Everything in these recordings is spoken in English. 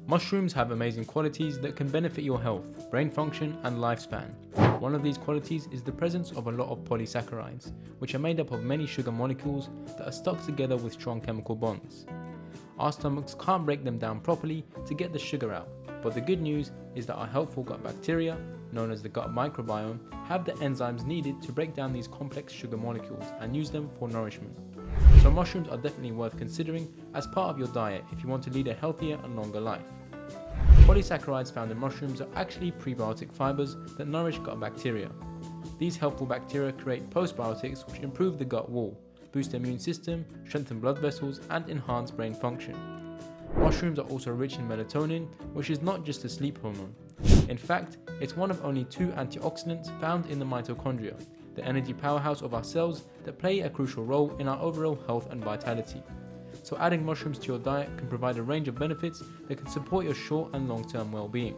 Mushrooms have amazing qualities that can benefit your health, brain function and lifespan. One of these qualities is the presence of a lot of polysaccharides, which are made up of many sugar molecules that are stuck together with strong chemical bonds. Our stomachs can't break them down properly to get the sugar out, but the good news is that our helpful gut bacteria, known as the gut microbiome, have the enzymes needed to break down these complex sugar molecules and use them for nourishment. So mushrooms are definitely worth considering as part of your diet if you want to lead a healthier and longer life. Polysaccharides found in mushrooms are actually prebiotic fibers that nourish gut bacteria. These helpful bacteria create postbiotics which improve the gut wall, boost the immune system, strengthen blood vessels and enhance brain function. Mushrooms are also rich in melatonin, which is not just a sleep hormone. In fact, it's one of only 2 antioxidants found in the mitochondria, the energy powerhouse of our cells that play a crucial role in our overall health and vitality. So adding mushrooms to your diet can provide a range of benefits that can support your short and long-term well-being.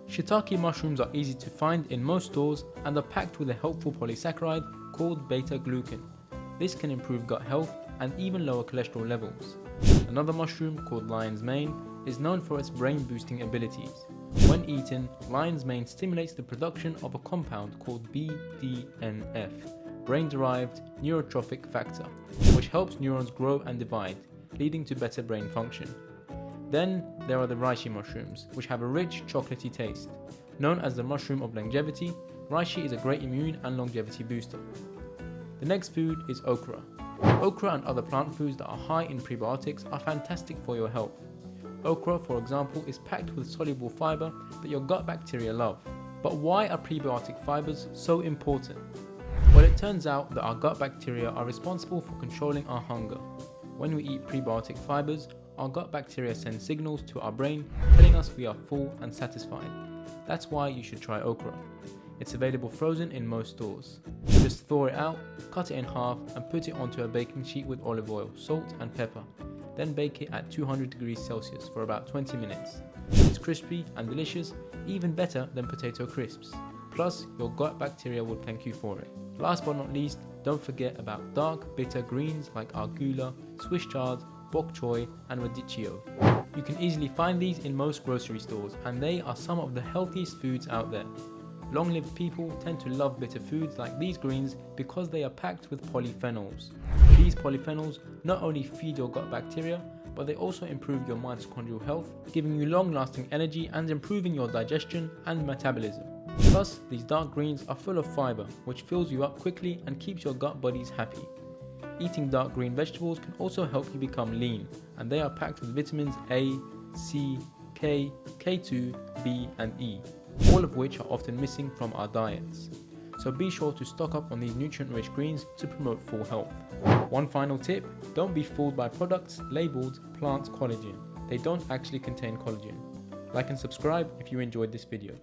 Shiitake mushrooms are easy to find in most stores and are packed with a helpful polysaccharide called beta-glucan. This can improve gut health and even lower cholesterol levels. Another mushroom called lion's mane is known for its brain-boosting abilities. When eaten, lion's mane stimulates the production of a compound called BDNF, brain-derived neurotrophic factor, which helps neurons grow and divide, leading to better brain function. Then there are the reishi mushrooms, which have a rich chocolatey taste. Known as the mushroom of longevity, reishi is a great immune and longevity booster. The next food is okra. Okra and other plant foods that are high in prebiotics are fantastic for your health. Okra, for example, is packed with soluble fiber that your gut bacteria love. But why are prebiotic fibers so important? Well, it turns out that our gut bacteria are responsible for controlling our hunger. When we eat prebiotic fibers, our gut bacteria send signals to our brain telling us we are full and satisfied. That's why you should try okra. It's available frozen in most stores. Just thaw it out, cut it in half and put it onto a baking sheet with olive oil, salt and pepper. Then bake it at 200 degrees Celsius for about 20 minutes. It's crispy and delicious, even better than potato crisps. Plus, your gut bacteria will thank you for it. Last but not least, don't forget about dark, bitter greens like arugula, Swiss chard, bok choy and radicchio. You can easily find these in most grocery stores and they are some of the healthiest foods out there. Long-lived people tend to love bitter foods like these greens because they are packed with polyphenols. These polyphenols not only feed your gut bacteria, but they also improve your mitochondrial health, giving you long-lasting energy and improving your digestion and metabolism. Plus, these dark greens are full of fiber, which fills you up quickly and keeps your gut buddies happy. Eating dark green vegetables can also help you become lean, and they are packed with vitamins A, C, K, K2, B and E, all of which are often missing from our diets. So be sure to stock up on these nutrient-rich greens to promote full health. One final tip, don't be fooled by products labelled plant collagen. They don't actually contain collagen. Like and subscribe if you enjoyed this video.